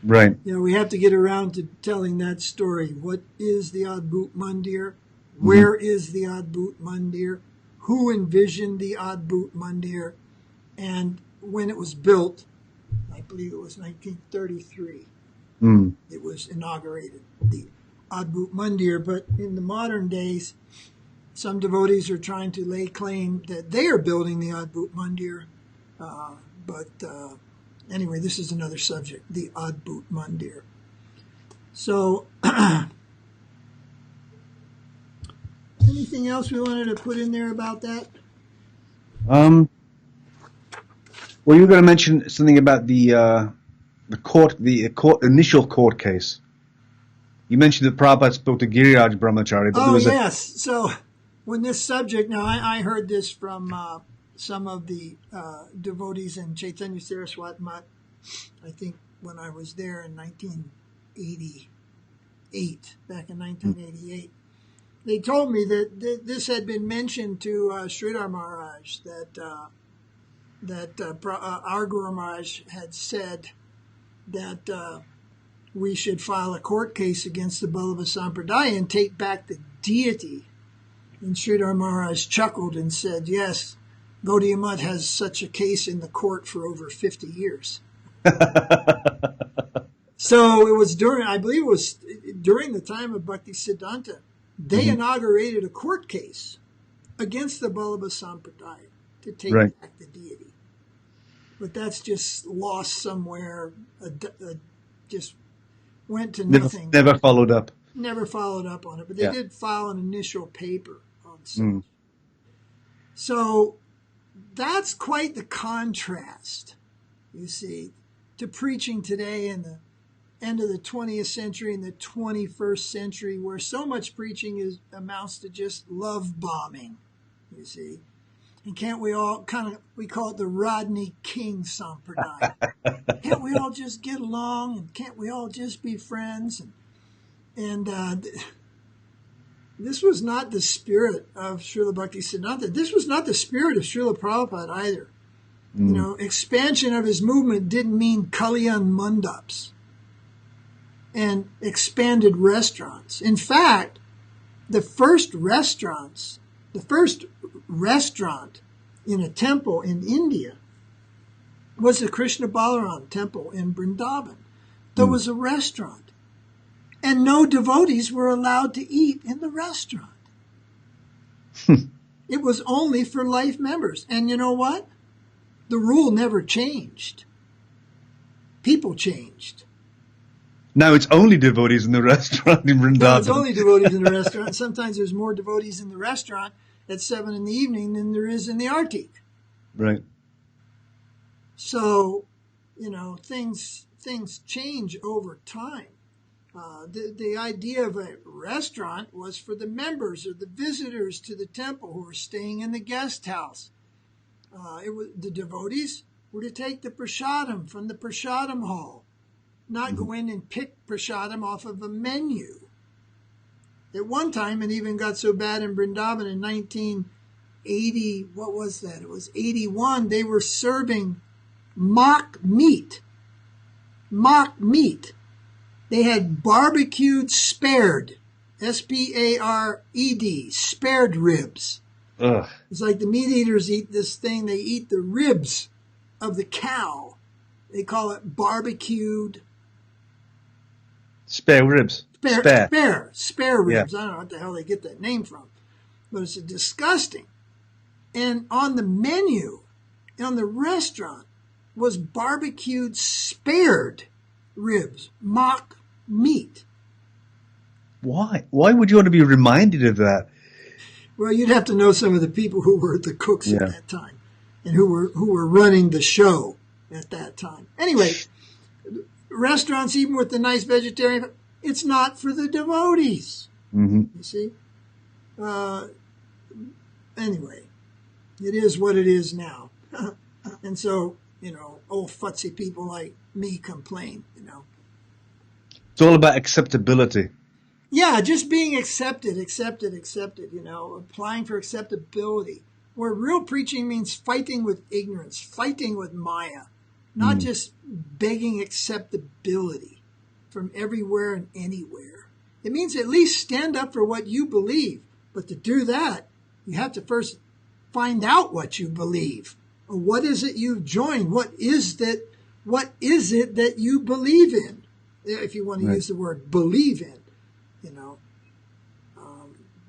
[SPEAKER 2] Right.
[SPEAKER 1] We have to get around to telling that story. What is the Adbhut Mandir? Where is the Adbhut Mandir? Who envisioned the Adbhut Mandir? And when it was built, I believe it was 1933, it was inaugurated, the Adbhut Mandir. But in the modern days, some devotees are trying to lay claim that they are building the Adbhut Mandir. Anyway, this is another subject, the Adbhut Mandir. So, anything else we wanted to put in there about that?
[SPEAKER 2] Well, you were going to mention something about the initial court case. You mentioned that Prabhupada spoke to Giriraj Brahmachari. But
[SPEAKER 1] yes. So, when this subject, now I heard this from some of the devotees in Chaitanya Saraswat Mat, I think when I was there in 1988, back in 1988. They told me that this had been mentioned to Sridhara Maharaj, that our Guru Maharaj had said that we should file a court case against the Vallabha-sampradaya and take back the deity. And Sridhara Maharaj chuckled and said, yes, Gaudiya Math has such a case in the court for over 50 years. So it was I believe it was during the time of Bhaktisiddhanta, they inaugurated a court case against the Vallabha-sampradaya to take back the deity. But that's just lost somewhere, just went to nothing.
[SPEAKER 2] Never followed up.
[SPEAKER 1] Never followed up on it. But they did file an initial paper on such. So that's quite the contrast, you see, to preaching today in the end of the 20th century and the 21st century, where so much preaching amounts to just love bombing, you see. And can't we all we call it the Rodney King Sampradaya. Can't we all just get along, and can't we all just be friends? And this was not the spirit of Srila Bhaktisiddhanta. This was not the spirit of Srila Prabhupada either. Expansion of his movement didn't mean Kalyan Mandaps and expanded restaurants. In fact, the first restaurant in a temple in India was the Krishna Balaram temple in Vrindavan. There was a restaurant, and no devotees were allowed to eat in the restaurant. It was only for life members. And you know what? The rule never changed. People changed.
[SPEAKER 2] Now it's only devotees in the restaurant in Vrindavan.
[SPEAKER 1] Now it's only devotees in the restaurant. Sometimes there's more devotees in the restaurant at 7 in the evening than there is in the Arctic.
[SPEAKER 2] Right.
[SPEAKER 1] So, things change over time. The idea of a restaurant was for the members or the visitors to the temple who were staying in the guest house. The devotees were to take the prasadam from the prasadam hall, not go in and pick prasadam off of a menu. At one time, it even got so bad in Vrindavan in 1980, what was that? It was 81, they were serving mock meat. Mock meat. They had barbecued spared, S-P-A-R-E-D, spared ribs.
[SPEAKER 2] Ugh.
[SPEAKER 1] It's like the meat eaters eat this thing. They eat the ribs of the cow. They call it barbecued
[SPEAKER 2] Spare ribs.
[SPEAKER 1] Spare ribs.
[SPEAKER 2] Yeah.
[SPEAKER 1] I don't know what the hell they get that name from. But it's disgusting. And on the menu, on the restaurant, was barbecued spared ribs, mock meat.
[SPEAKER 2] Why? Why would you want to be reminded of that?
[SPEAKER 1] Well, you'd have to know some of the people who were the cooks at that time and who were running the show at that time. Anyway, restaurants, even with the nice vegetarian, it's not for the devotees.
[SPEAKER 2] Mm-hmm.
[SPEAKER 1] You see? Anyway, it is what it is now. And so, old futzy people like me complain,
[SPEAKER 2] It's all about acceptability.
[SPEAKER 1] Yeah, just being accepted, applying for acceptability. Where real preaching means fighting with ignorance, fighting with Maya, not just begging acceptability from everywhere and anywhere. It means at least stand up for what you believe. But to do that, you have to first find out what you believe. Or what is it you've joined? What is it that you believe in? If you want to use the word believe in.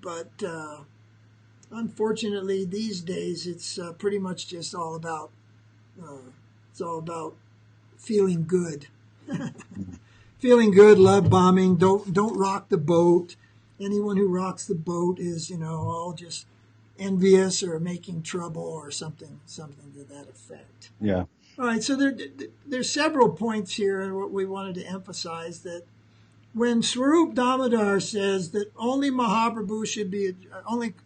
[SPEAKER 1] But unfortunately, these days it's pretty much just all about feeling good, feeling good, love bombing. Don't rock the boat. Anyone who rocks the boat is all just envious or making trouble or something to that effect.
[SPEAKER 2] Yeah.
[SPEAKER 1] All right. So there's several points here, and what we wanted to emphasize that. When Swarup Damodar says that only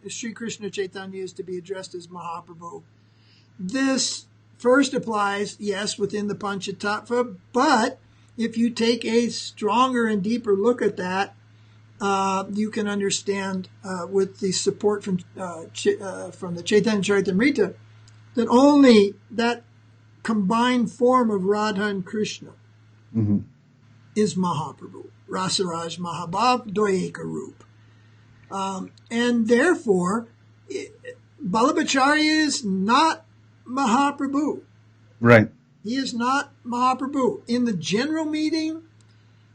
[SPEAKER 1] Sri Krishna Chaitanya is to be addressed as Mahaprabhu, this first applies, yes, within the Panchatattva, but if you take a stronger and deeper look at that, you can understand with the support from the Chaitanya Charitamrita that only that combined form of Radha and Krishna is Mahaprabhu. Rasaraja Mahabhava Dvayeka Rup. And therefore, Vallabha Acharya is not Mahaprabhu.
[SPEAKER 2] Right.
[SPEAKER 1] He is not Mahaprabhu. In the general meeting,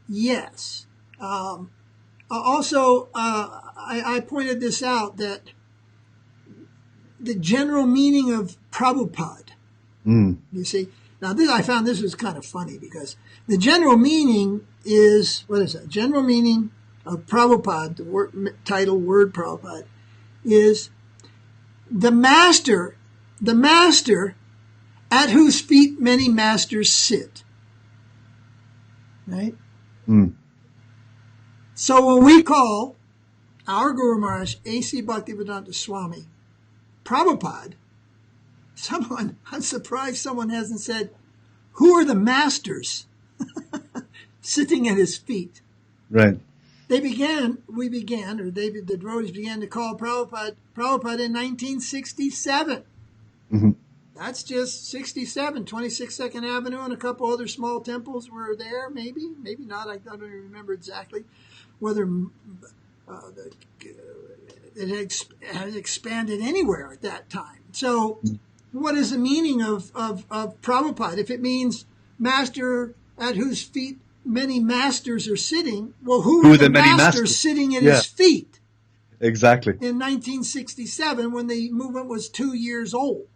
[SPEAKER 1] yes. Also, I pointed this out, that the general meaning of Prabhupada, you see. Now, I found this was kind of funny, because the general meaning is, what is that? General meaning of Prabhupada, the word Prabhupada, is the master at whose feet many masters sit. Right? So when we call our Guru Maharaj A.C. Bhaktivedanta Swami Prabhupada, I'm surprised someone hasn't said, who are the masters sitting at his feet?
[SPEAKER 2] Right.
[SPEAKER 1] The devotees began to call Prabhupada in 1967. That's just 67. 26th Avenue and a couple other small temples were there, maybe not. I don't even remember exactly whether it had expanded anywhere at that time. So what is the meaning of Prabhupada? If it means master at whose feet many masters are sitting, well, who are the masters sitting at his feet?
[SPEAKER 2] Exactly.
[SPEAKER 1] In 1967, when the movement was 2 years old,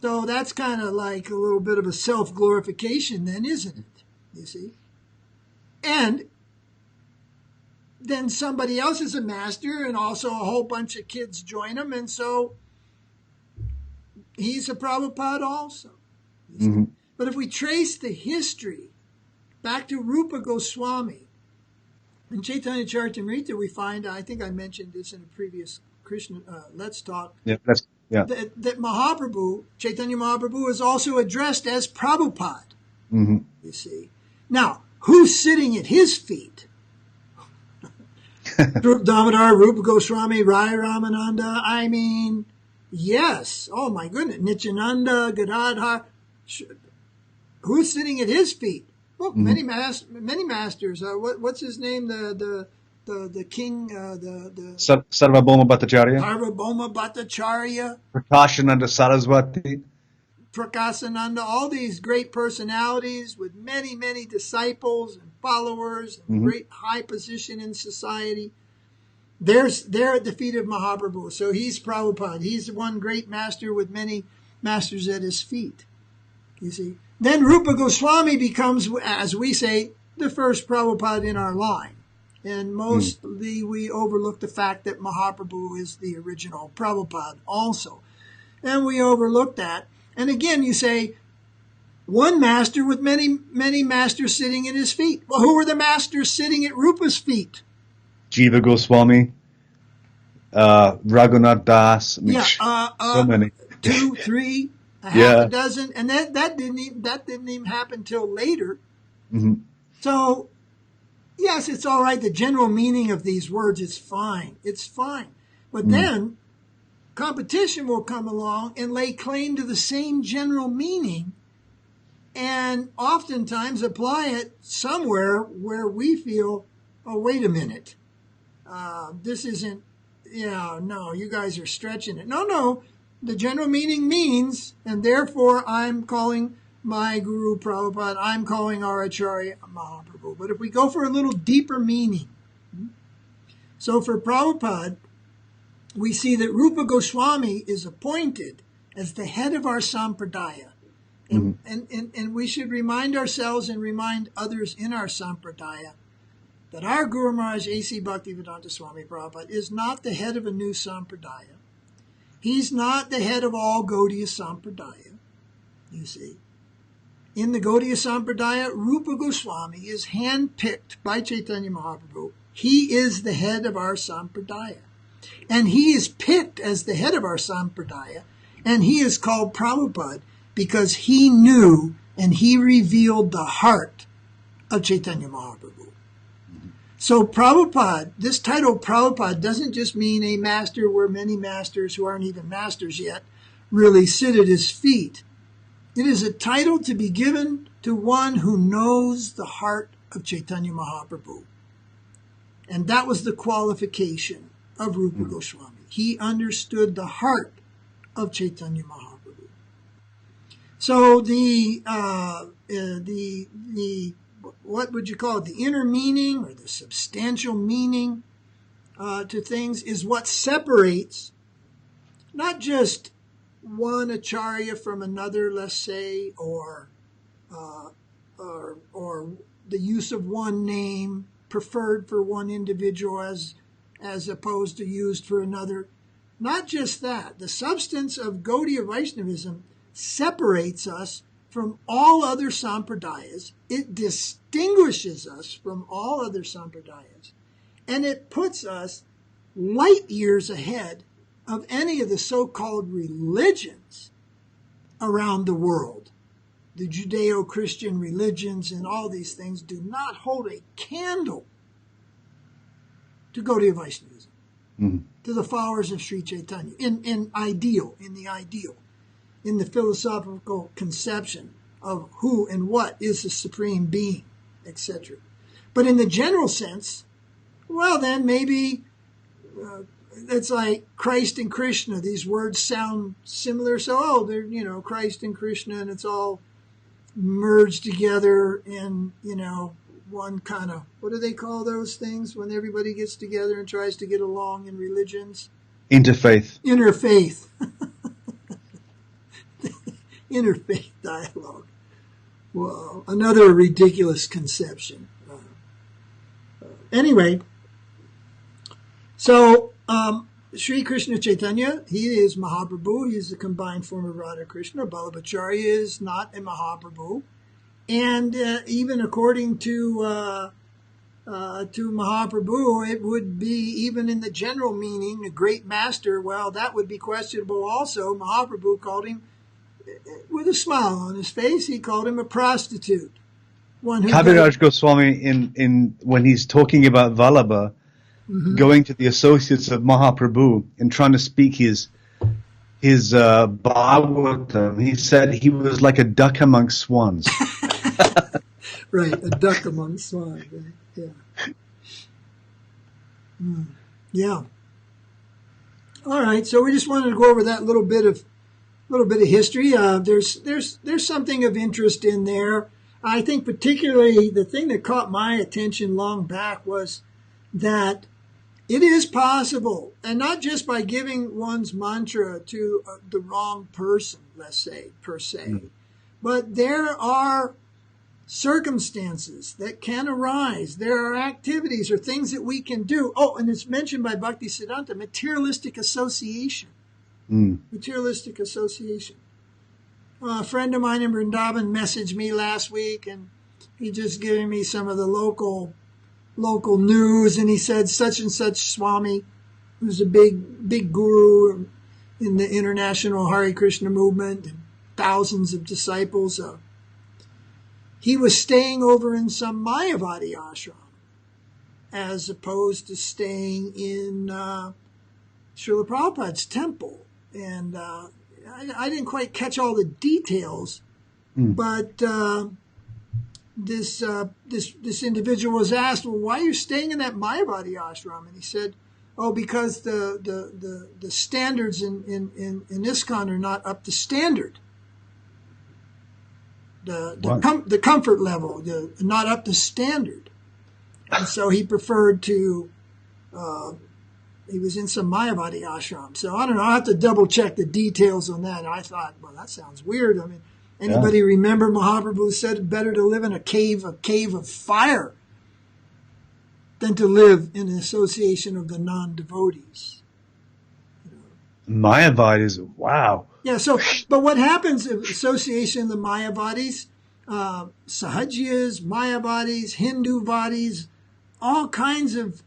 [SPEAKER 1] So that's kind of like a little bit of a self-glorification then, isn't it? You see? And then somebody else is a master, and also a whole bunch of kids join him, and so he's a Prabhupada also. But if we trace the history back to Rupa Goswami, in Chaitanya Charitamrita, we find, I think I mentioned this in a previous Krishna Let's Talk, that Mahaprabhu, Chaitanya Mahaprabhu, is also addressed as Prabhupada. You see. Now, who's sitting at his feet? Rupa Damodar, Rupa Goswami, Rai Ramananda, I mean, yes. Oh my goodness. Nityananda, Gadadhara. Who's sitting at his feet? Well, many masters. What's his name? The king.
[SPEAKER 2] Sarvabhauma Bhattacharya.
[SPEAKER 1] Sarvabhauma Bhattacharya.
[SPEAKER 2] Prakashananda Saraswati.
[SPEAKER 1] Prakasananda, all these great personalities with many, many disciples and followers, and great high position in society. They're at the feet of Mahaprabhu. So he's Prabhupada. He's one great master with many masters at his feet. You see. Then Rupa Goswami becomes, as we say, the first Prabhupada in our line. And mostly we overlook the fact that Mahaprabhu is the original Prabhupada also. And we overlook that. And again, you say, one master with many, many masters sitting at his feet. Well, who were the masters sitting at Rupa's feet?
[SPEAKER 2] Jiva Goswami, Raghunath Das. So many.
[SPEAKER 1] 2, 3, half a dozen. And that didn't even happen till later. Mm-hmm. So, yes, it's all right. The general meaning of these words is fine. It's fine. But then competition will come along and lay claim to the same general meaning and oftentimes apply it somewhere where we feel, oh, wait a minute. This isn't, no, you guys are stretching it. No, the general meaning means, and therefore I'm calling my Guru Prabhupada, I'm calling our Acharya Mahaprabhu. But if we go for a little deeper meaning, so for Prabhupada, we see that Rupa Goswami is appointed as the head of our sampradaya. And we should remind ourselves and remind others in our sampradaya that our Guru Maharaj A.C. Bhaktivedanta Swami Prabhupada is not the head of a new sampradaya. He's not the head of all Gaudiya-sampradaya, you see. In the Gaudiya-sampradaya, Rupa Goswami is handpicked by Chaitanya Mahaprabhu. He is the head of our sampradaya. And he is picked as the head of our sampradaya, and he is called Prabhupada because he knew and he revealed the heart of Chaitanya Mahaprabhu. So Prabhupada, this title Prabhupada doesn't just mean a master where many masters who aren't even masters yet really sit at his feet. It is a title to be given to one who knows the heart of Chaitanya Mahaprabhu. And that was the qualification of Rupa Goswami. He understood the heart of Chaitanya Mahaprabhu. So the what would you call it? The inner meaning or the substantial meaning to things is what separates not just one acharya from another, let's say, or the use of one name preferred for one individual as opposed to used for another. Not just that. The substance of Gaudiya Vaishnavism separates us from all other sampradayas. It distinguishes us from all other sampradayas. And it puts us light years ahead of any of the so-called religions around the world. The Judeo-Christian religions and all these things do not hold a candle to Gaudiya Vaishnavism, to the followers of Sri Chaitanya, in the ideal, in the philosophical conception of who and what is the supreme being, etc. But in the general sense, well, then maybe it's like Christ and Krishna. These words sound similar, so they're Christ and Krishna, and it's all merged together in one kind of, what do they call those things when everybody gets together and tries to get along in religions?
[SPEAKER 2] Interfaith.
[SPEAKER 1] Interfaith. Interfaith dialogue. Well, another ridiculous conception. Anyway, so Sri Krishna Chaitanya, he is Mahaprabhu. He is the combined form of Radha Krishna. Vallabha Acharya is not a Mahaprabhu. And even according to Mahaprabhu, it would be, even in the general meaning, a great master. Well, that would be questionable also. Mahaprabhu called him, with a smile on his face, he called him a prostitute.
[SPEAKER 2] Kaviraj Goswami, in when he's talking about Vallabha, going to the associates of Mahaprabhu and trying to speak his Bhagavatam, he said he was like a duck among swans.
[SPEAKER 1] Right, a duck among swans. Right? Yeah. All right, so we just wanted to go over that little bit little bit of history. There's something of interest in there. I think particularly the thing that caught my attention long back was that it is possible, and not just by giving one's mantra to the wrong person, let's say, per se, but there are circumstances that can arise. There are activities or things that we can do. Oh, and it's mentioned by Bhaktisiddhanta, materialistic association. Materialistic association. A friend of mine in Vrindavan messaged me last week, and he just giving me some of the local news, and he said such and such Swami, who's a big guru in the international Hare Krishna movement, and thousands of disciples. He was staying over in some Mayavadi ashram, as opposed to staying in Srila Prabhupada's temple. And I didn't quite catch all the details, but this individual was asked, well, why are you staying in that Mayavadi ashram? And he said, oh, because the standards in ISKCON are not up to standard. The comfort level, not up to standard. And so he preferred to, he was in some Mayavadi ashram. So I don't know, I'll have to double check the details on that. And I thought, well, that sounds weird. I mean, anybody remember Mahaprabhu said better to live in a cave of fire than to live in an association of the non-devotees.
[SPEAKER 2] Mayavadis, wow.
[SPEAKER 1] Yeah, so, but what happens in association of the Mayavadis, Sahajiyas, Mayavadis, Hindu-vadis, all kinds of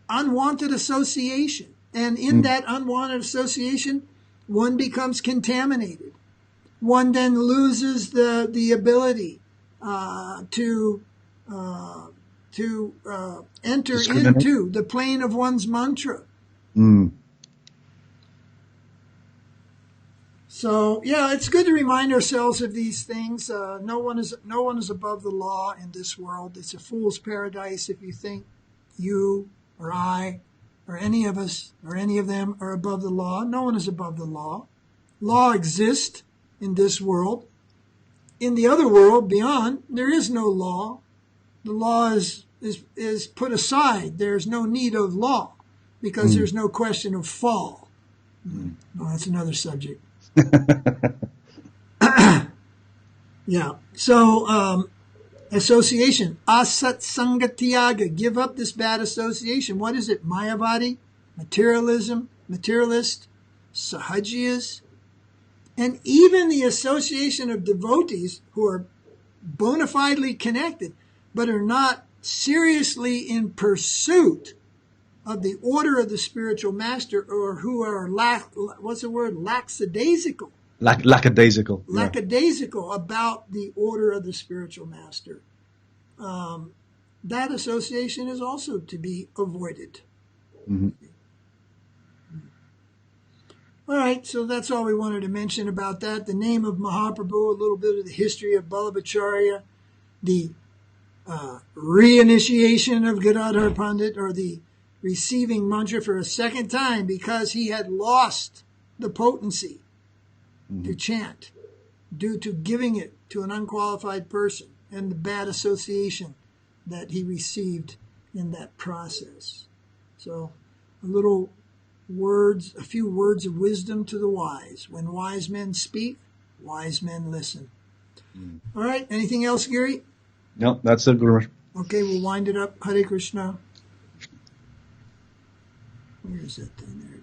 [SPEAKER 1] unwanted association. And in that unwanted association, one becomes contaminated. One then loses the ability to enter into the plane of one's mantra. So yeah, it's good to remind ourselves of these things. No one is above the law in this world. It's a fool's paradise if you think you or I or any of us or any of them are above the law. No one is above the law. Law exists in this world. In the other world, beyond, there is no law. The law is put aside. There's no need of law because there's no question of fall. Well, that's another subject. Yeah. So, association. Asat Sangatyaga. Give up this bad association. What is it? Mayavadi, materialist, Sahajiyas, and even the association of devotees who are bona fidely connected, but are not seriously in pursuit of the order of the spiritual master, or who are lackadaisical.
[SPEAKER 2] Lackadaisical.
[SPEAKER 1] Lackadaisical about the order of the spiritual master. That association is also to be avoided. All right, so that's all we wanted to mention about that. The name of Mahaprabhu, a little bit of the history of Vallabha Acharya, the reinitiation of Gadadhara Pandita, or the receiving mantra for a second time because he had lost the potency to chant due to giving it to an unqualified person and the bad association that he received in that process. So a few words of wisdom to the wise. When wise men speak, wise men listen. All right, anything else, Gary?
[SPEAKER 2] No, that's it, Guru.
[SPEAKER 1] Okay, we'll wind it up. Hare Krishna. Where is that thing there?